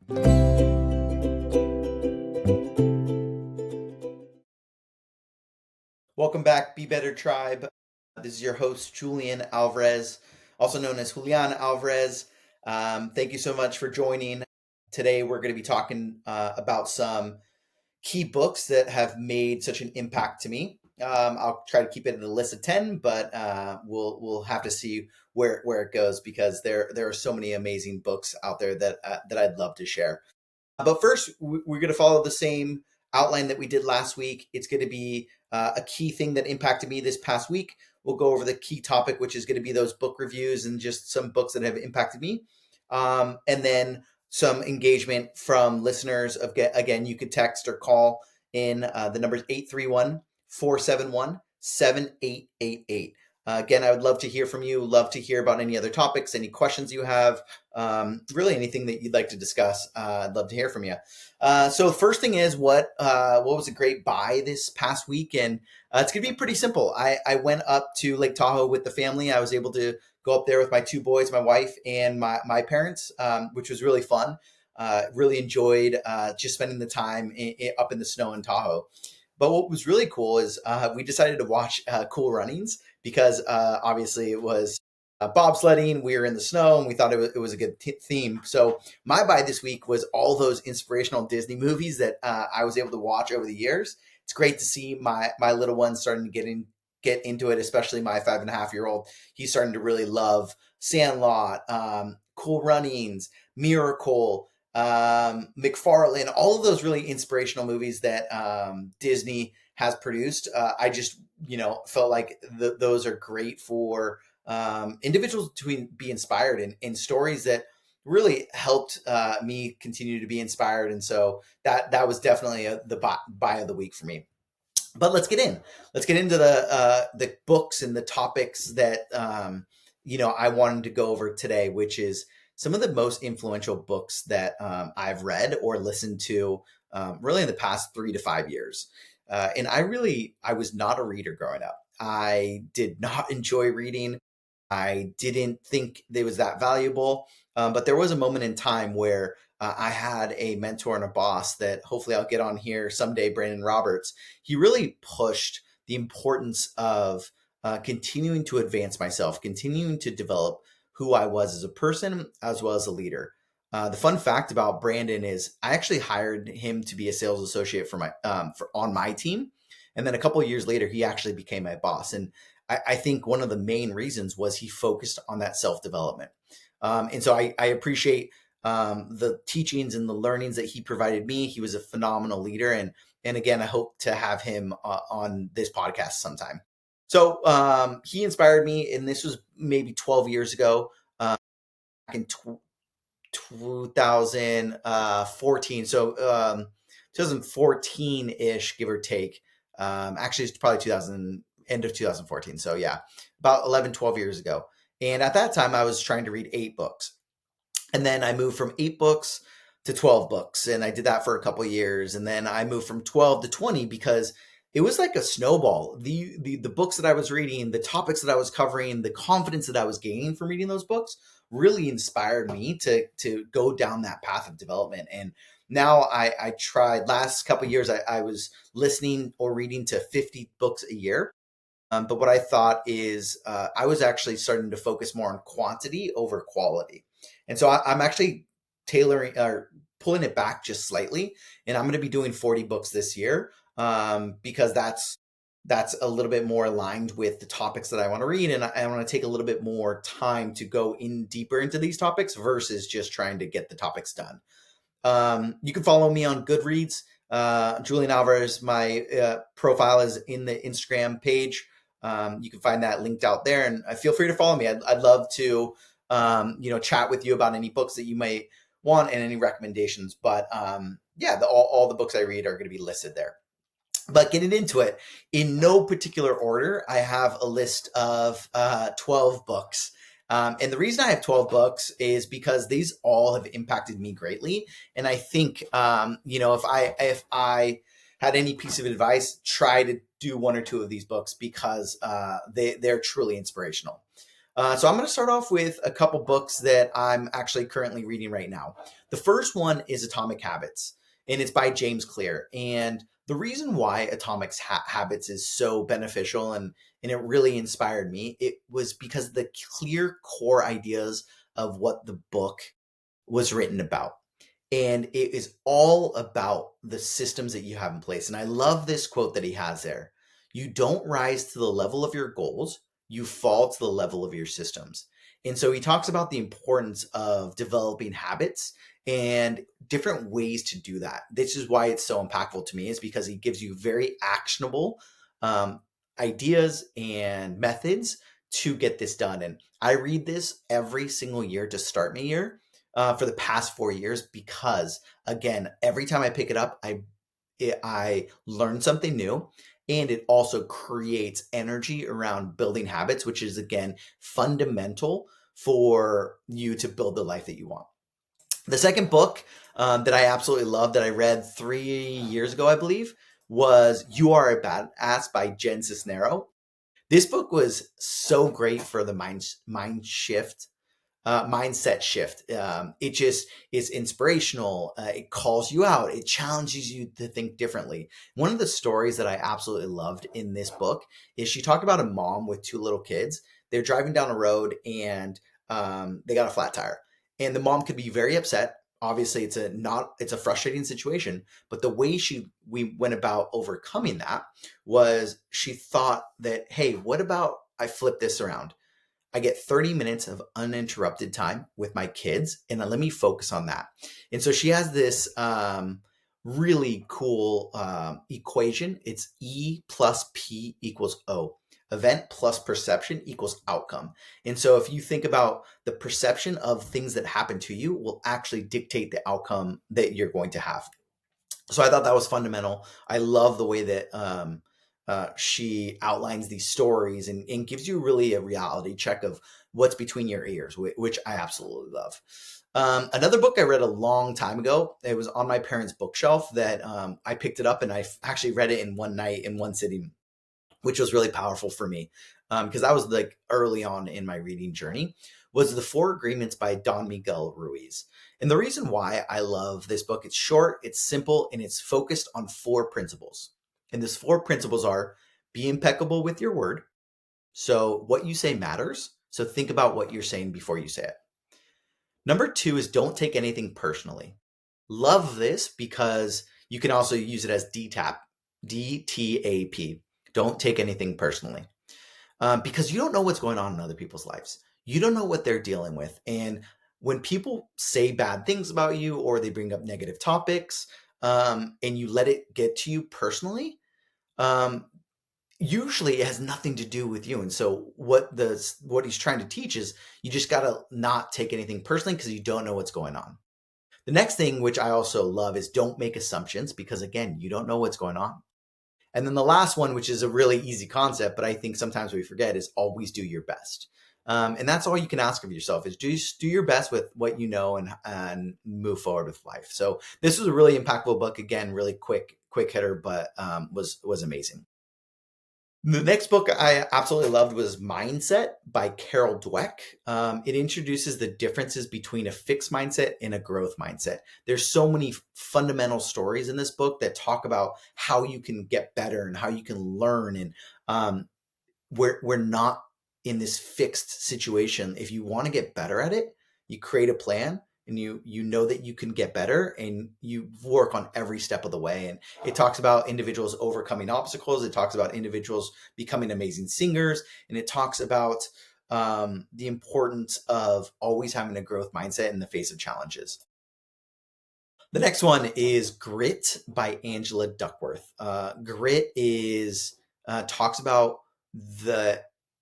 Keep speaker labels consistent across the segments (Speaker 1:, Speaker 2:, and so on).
Speaker 1: Welcome back, Be Better Tribe. This is your host, Julian Alvarez, also known as Julian Alvarez. Thank you so much for joining. Today, we're going to be talking about some key books that have made such an impact to me. I'll try to keep it in a list of 10, but we'll have to see where it goes, because there are so many amazing books out there that I'd love to share. But first, we're going to follow the same outline that we did last week. It's going to be a key thing that impacted me this past week. We'll go over the key topic, which is going to be those book reviews and just some books that have impacted me. And then some engagement from listeners. Again, you could text or call in. The number is 831-471-7888. Again, I would love to hear from you. Love to hear about any other topics, any questions you have, really anything that you'd like to discuss. I'd love to hear from you. So first thing is, what was a great buy this past week? And it's going to be pretty simple. I went up to Lake Tahoe with the family. I was able to go up there with my two boys, my wife, and my parents, which was really fun. Really enjoyed just spending the time up in the snow in Tahoe. But what was really cool is we decided to watch Cool Runnings, because obviously it was bobsledding. We were in the snow, and we thought it was a good theme. So my buy this week was all those inspirational Disney movies that I was able to watch over the years. It's great to see my little one starting to get into it, especially my 5.5-year-old. He's starting to really love Sandlot, Cool Runnings, Miracle, McFarlane, all of those really inspirational movies that Disney has produced. I just, felt like those are great for individuals to be inspired in stories that really helped me continue to be inspired. And so that was definitely the buy of the week for me. But let's get into the books and the topics that I wanted to go over today, which is some of the most influential books that I've read or listened to really in the past 3 to 5 years. And I was not a reader growing up. I did not enjoy reading. I didn't think it was that valuable. But there was a moment in time where I had a mentor and a boss that hopefully I'll get on here someday, Brandon Roberts. He really pushed the importance of continuing to advance myself, continuing to develop who I was as a person, as well as a leader. The fun fact about Brandon is I actually hired him to be a sales associate on my team. And then a couple of years later, he actually became my boss. And I think one of the main reasons was he focused on that self-development. And so I appreciate the teachings and the learnings that he provided me. He was a phenomenal leader. And again, I hope to have him on this podcast sometime. So he inspired me, and this was maybe 12 years ago, back in 2014. So 2014-ish, give or take. Actually, it's probably end of 2014. So yeah, about 11, 12 years ago. And at that time, I was trying to read 8 books. And then I moved from 8 books to 12 books. And I did that for a couple of years. And then I moved from 12 to 20 because it was like a snowball. The books that I was reading, the topics that I was covering, the confidence that I was gaining from reading those books really inspired me to go down that path of development. And now I tried, last couple of years, I was listening or reading to 50 books a year. But what I thought is I was actually starting to focus more on quantity over quality. And so I'm actually tailoring or pulling it back just slightly. And I'm going to be doing 40 books this year because that's a little bit more aligned with the topics that I want to read. And I want to take a little bit more time to go in deeper into these topics versus just trying to get the topics done. You can follow me on Goodreads. Julian Alvarez, my profile is in the Instagram page. You can find that linked out there, and feel free to follow me. I'd love to, chat with you about any books that you might want and any recommendations. But all the books I read are going to be listed there. But getting into it, in no particular order, I have a list of 12 books. And the reason I have 12 books is because these all have impacted me greatly. And I think, if I had any piece of advice, try to do 1 or 2 of these books because they're truly inspirational. So I'm going to start off with a couple books that I'm actually currently reading right now. The first one is Atomic Habits, and it's by James Clear. And the reason why Atomic Habits is so beneficial and it really inspired me, it was because the clear core ideas of what the book was written about. And it is all about the systems that you have in place. And I love this quote that he has there. You don't rise to the level of your goals, you fall to the level of your systems. And so he talks about the importance of developing habits and different ways to do that. This is why it's so impactful to me, is because he gives you very actionable um, ideas and methods to get this done. And I read this every single year to start my year for the past 4 years because, again, every time I pick it up, I learn something new, and it also creates energy around building habits, which is, again, fundamental for you to build the life that you want. The second book that I absolutely love, that I read 3 years ago, I believe, was You Are a Badass by Jen Cisnero. This book was so great for the mindset shift. It just is inspirational. It calls you out. It challenges you to think differently. One of the stories that I absolutely loved in this book is she talked about a mom with two little kids. They're driving down a road and they got a flat tire, and the mom could be very upset. Obviously, it's a frustrating situation, but the way we went about overcoming that was she thought that, hey, what about I flip this around? I get 30 minutes of uninterrupted time with my kids, and let me focus on that. And so she has this really cool equation. It's E plus P equals O. Event plus perception equals outcome. And so if you think about the perception of things that happen to you will actually dictate the outcome that you're going to have. So I thought that was fundamental. I love the way that she outlines these stories and gives you really a reality check of what's between your ears, which I absolutely love. Another book I read a long time ago, it was on my parents' bookshelf that I picked it up and I actually read it in one night, in one sitting, which was really powerful for me because I was like early on in my reading journey, was The Four Agreements by Don Miguel Ruiz. And the reason why I love this book, it's short, it's simple, and it's focused on four principles. And these four principles are: be impeccable with your word. So what you say matters. So think about what you're saying before you say it. Number two is don't take anything personally. Love this because you can also use it as DTAP, DTAP. Don't take anything personally. Because you don't know what's going on in other people's lives. You don't know what they're dealing with. And when people say bad things about you or they bring up negative topics and you let it get to you personally, um, usually it has nothing to do with you. And so what he's trying to teach is you just got to not take anything personally because you don't know what's going on. The next thing, which I also love, is don't make assumptions because, again, you don't know what's going on. And then the last one, which is a really easy concept, but I think sometimes we forget, is always do your best. And that's all you can ask of yourself, is just do your best with what you know and move forward with life. So this was a really impactful book. Again, really quick hitter, but was amazing. The next book I absolutely loved was Mindset by Carol Dweck. It introduces the differences between a fixed mindset and a growth mindset. There's so many fundamental stories in this book that talk about how you can get better and how you can learn. And we're not in this fixed situation. If you want to get better at it, you create a plan and you know that you can get better and you work on every step of the way. And it talks about individuals overcoming obstacles. It talks about individuals becoming amazing singers. And it talks about the importance of always having a growth mindset in the face of challenges. The next one is Grit by Angela Duckworth. Grit is talks about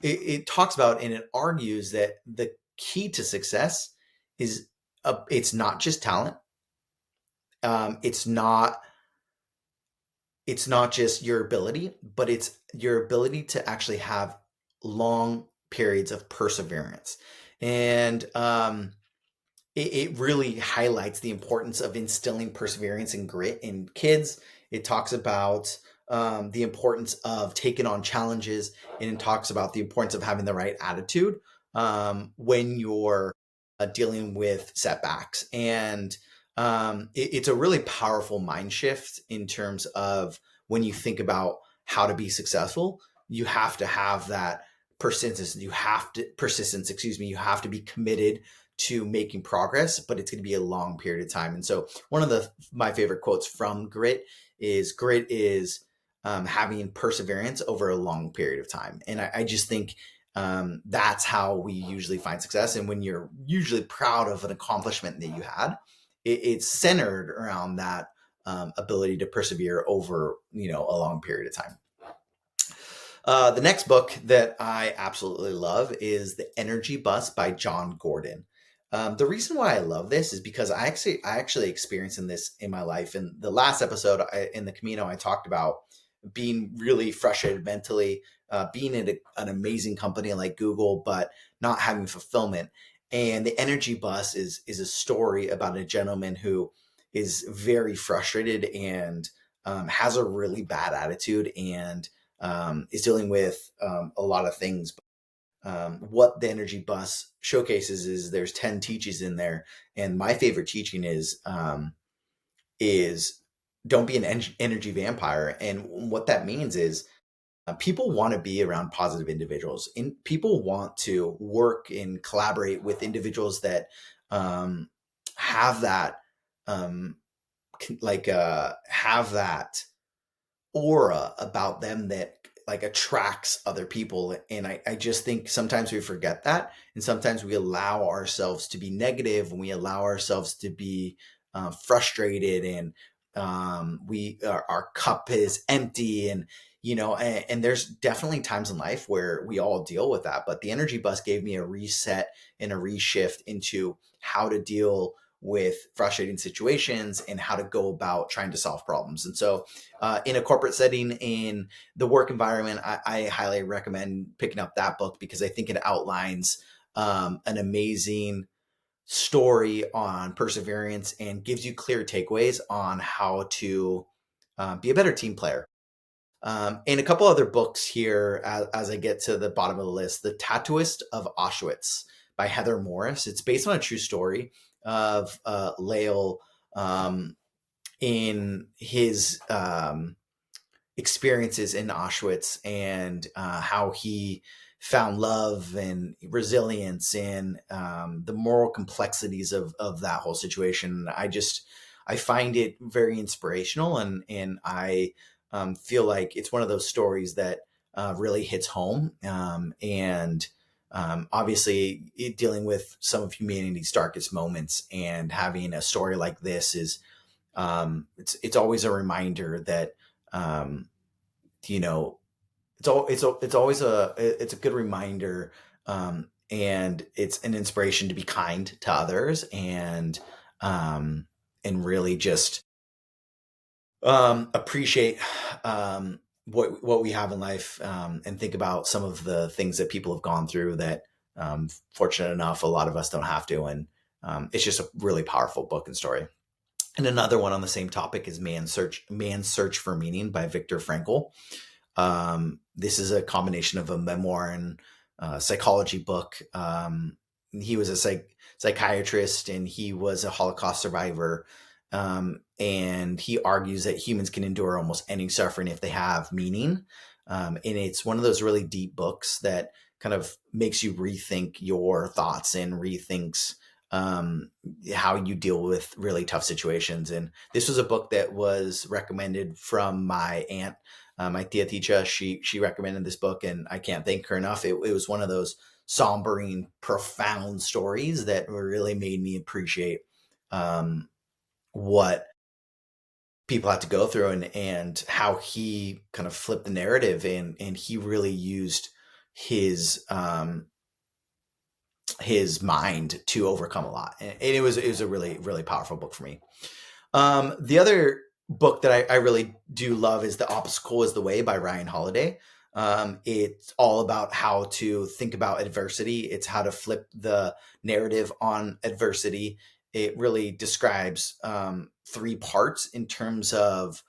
Speaker 1: it talks about and it argues that the key to success is it's not just talent. It's not just your ability, but it's your ability to actually have long periods of perseverance. And it really highlights the importance of instilling perseverance and grit in kids. It talks about the importance of taking on challenges, and it talks about the importance of having the right attitude when you're dealing with setbacks. And it's a really powerful mind shift in terms of when you think about how to be successful, you have to have that persistence, excuse me, you have to be committed to making progress, but it's going to be a long period of time. And so one of my favorite quotes from grit is having perseverance over a long period of time. And I just think that's how we usually find success. And when you're usually proud of an accomplishment that you had, it's centered around that ability to persevere over, a long period of time. The next book that I absolutely love is The Energy Bus by Jon Gordon. The reason why I love this is because I actually experienced this in my life. In the last episode in the Camino, I talked about being really frustrated mentally, being at an amazing company like Google, but not having fulfillment. And The Energy Bus is a story about a gentleman who is very frustrated and has a really bad attitude and is dealing with a lot of things. What The Energy Bus showcases is there's 10 teachings in there, and my favorite teaching is don't be an energy vampire. And what that means is people want to be around positive individuals, and people want to work and collaborate with individuals that have that um, have that aura about them that like attracts other people. And I just think sometimes we forget that, and sometimes we allow ourselves to be negative, and we allow ourselves to be frustrated, and our cup is empty. And and there's definitely times in life where we all deal with that, but the Energy Bus gave me a reset and a reshift into how to deal with frustrating situations and how to go about trying to solve problems. And so in a corporate setting, in the work environment, I highly recommend picking up that book because I think it outlines an amazing story on perseverance and gives you clear takeaways on how to be a better team player. And a couple other books here as I get to the bottom of the list. The Tattooist of Auschwitz by Heather Morris. It's based on a true story of Lael in his experiences in Auschwitz, and how he found love and resilience and the moral complexities of that whole situation. I find it very inspirational, and I feel like it's one of those stories that really hits home. And obviously, dealing with some of humanity's darkest moments and having a story like this is it's always a reminder that um, you know it's always it's a good reminder, and it's an inspiration to be kind to others, um, and really just appreciate what we have in life, and think about some of the things that people have gone through that fortunate enough a lot of us don't have to. And it's just a really powerful book and story. And another one on the same topic is Man's Search for Meaning by Viktor Frankl. This is a combination of a memoir and psychology book. He was a psychiatrist, and he was a Holocaust survivor. And he argues that humans can endure almost any suffering if they have meaning. And it's one of those really deep books that kind of makes you rethink your thoughts and rethinks how you deal with really tough situations. And this was a book that was recommended from my aunt, my tia Ticha. She recommended this book, and I can't thank her enough. It was one of those sombering, profound stories that really made me appreciate what people had to go through, and how he kind of flipped the narrative, and he really used his mind to overcome a lot. And it was a really, really powerful book for me. The other book that I really do love is The Obstacle is the Way by Ryan Holiday. It's all about how to think about adversity. It's how to flip the narrative on adversity. It really describes 3 parts in terms of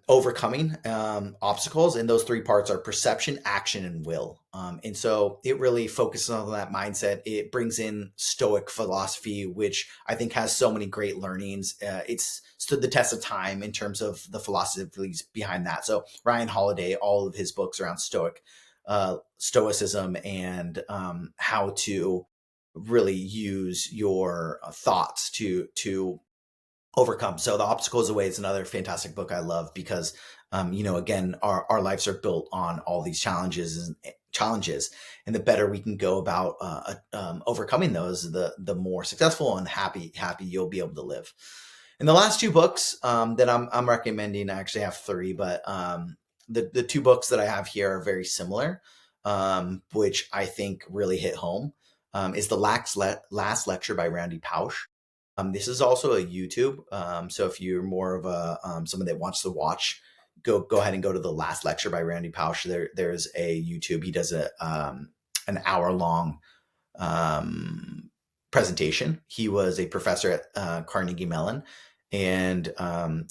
Speaker 1: overcoming obstacles. And those three parts are perception, action, and will. And so it really focuses on that mindset. It brings in Stoic philosophy, which I think has so many great learnings. It's stood the test of time in terms of the philosophies behind that. So Ryan Holiday, all of his books around Stoicism and how to really use your thoughts to overcome. So the obstacles away is another fantastic book I love because, again, our lives are built on all these challenges, and the better we can go about overcoming those, the more successful and happy you'll be able to live. And the last two books that I'm recommending, I actually have three, but the two books that I have here are very similar, which I think really hit home. Is the Last Lecture by Randy Pausch. This is also a YouTube. So if you're more of a someone that wants to watch, go ahead and go to the Last Lecture by Randy Pausch. There's a YouTube. He does an hour long presentation. He was a professor at Carnegie Mellon, and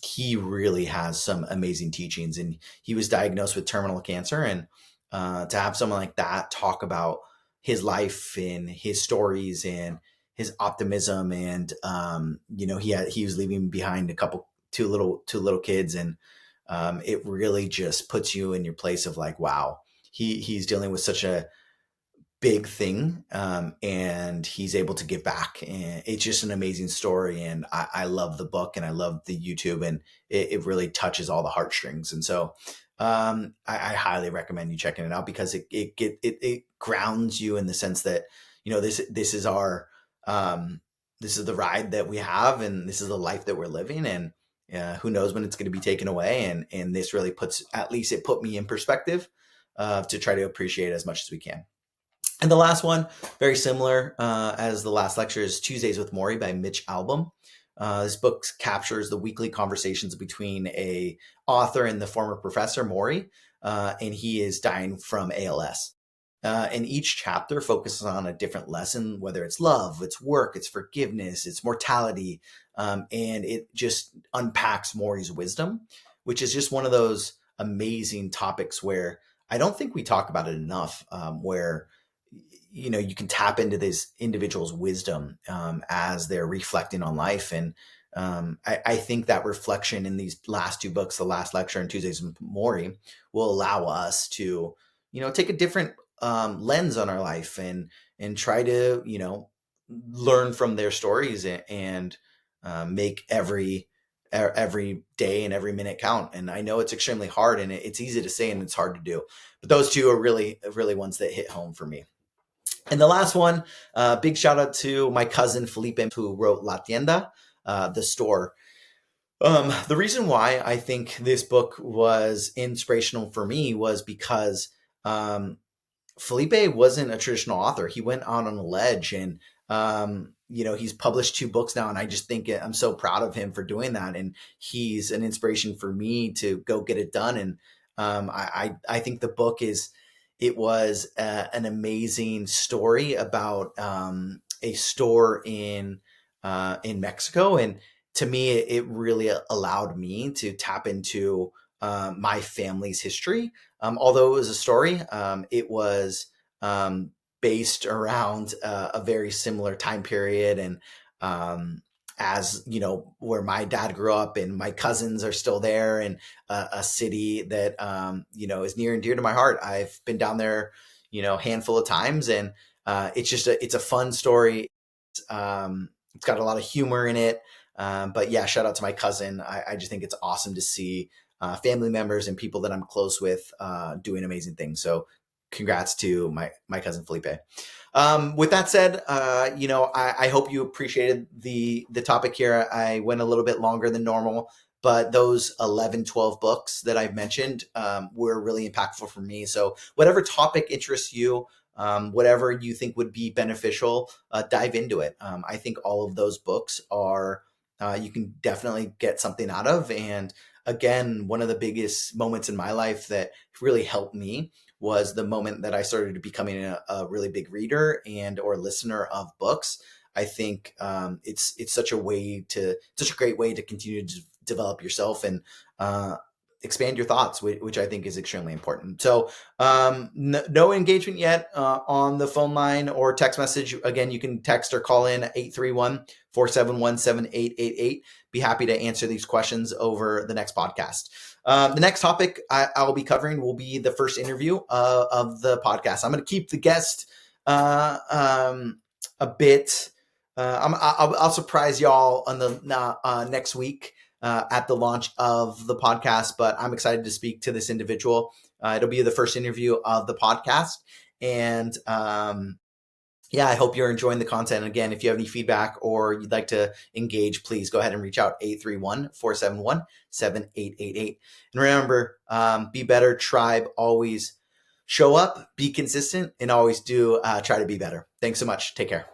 Speaker 1: he really has some amazing teachings. And he was diagnosed with terminal cancer, and to have someone like that talk about his life and his stories and his optimism, and he was leaving behind two little kids, and it really just puts you in your place of like, wow, he's dealing with such a big thing, and he's able to give back, and it's just an amazing story. And I love the book, and I love the YouTube, and it really touches all the heartstrings. And so I highly recommend you checking it out because it grounds you in the sense that this is our this is the ride that we have, and this is the life that we're living, and who knows when it's going to be taken away. And this really it put me in perspective to try to appreciate it as much as we can. And the last one, very similar as the last lecture, is Tuesdays with Morrie by Mitch Albom. This book captures the weekly conversations between a author and the former professor, Morrie, and he is dying from ALS. And each chapter focuses on a different lesson, whether it's love, it's work, it's forgiveness, it's mortality, and it just unpacks Morrie's wisdom, which is just one of those amazing topics where I don't think we talk about it enough, where you can tap into this individual's wisdom as they're reflecting on life. And I think that reflection in these last two books, The Last Lecture and Tuesdays with Morrie, will allow us to, take a different lens on our life and try to, learn from their stories and make every day and every minute count. And I know it's extremely hard, and it's easy to say and it's hard to do, but those two are really ones that hit home for me. And the last one, big shout out to my cousin Felipe, who wrote La Tienda, the store. The reason why I think this book was inspirational for me was because Felipe wasn't a traditional author. He went out on a ledge, and he's published two books now, and I just think I'm so proud of him for doing that. And he's an inspiration for me to go get it done. And I think the book was an amazing story about a store in Mexico, and to me, it really allowed me to tap into my family's history. Although it was a story, it was based around a very similar time period, and as where my dad grew up, and my cousins are still there, and a city that is near and dear to my heart. I've been down there handful of times, and it's a fun story. It's got a lot of humor in it, but yeah, shout out to my cousin. I just think it's awesome to see family members and people that I'm close with doing amazing things. So congrats to my cousin Felipe. With that said, I hope you appreciated the topic here. I went a little bit longer than normal, but those 11, 12 books that I've mentioned were really impactful for me. So whatever topic interests you, whatever you think would be beneficial, dive into it. I think all of those books are, you can definitely get something out of. And again, one of the biggest moments in my life that really helped me was the moment that I started becoming a really big reader and or listener of books. I think it's such a great way to continue to develop yourself and expand your thoughts, which I think is extremely important. So no engagement yet on the phone line or text message. Again, you can text or call in 831-471-7888. Be happy to answer these questions over the next podcast. The next topic I'll be covering will be the first interview of the podcast. I'm going to keep the guest a bit. I'll surprise y'all on the next week at the launch of the podcast, but I'm excited to speak to this individual. It'll be the first interview of the podcast. And yeah, I hope you're enjoying the content. Again, if you have any feedback or you'd like to engage, please go ahead and reach out 831-471-7888. And remember, be better, tribe, always show up, be consistent, and always do try to be better. Thanks so much. Take care.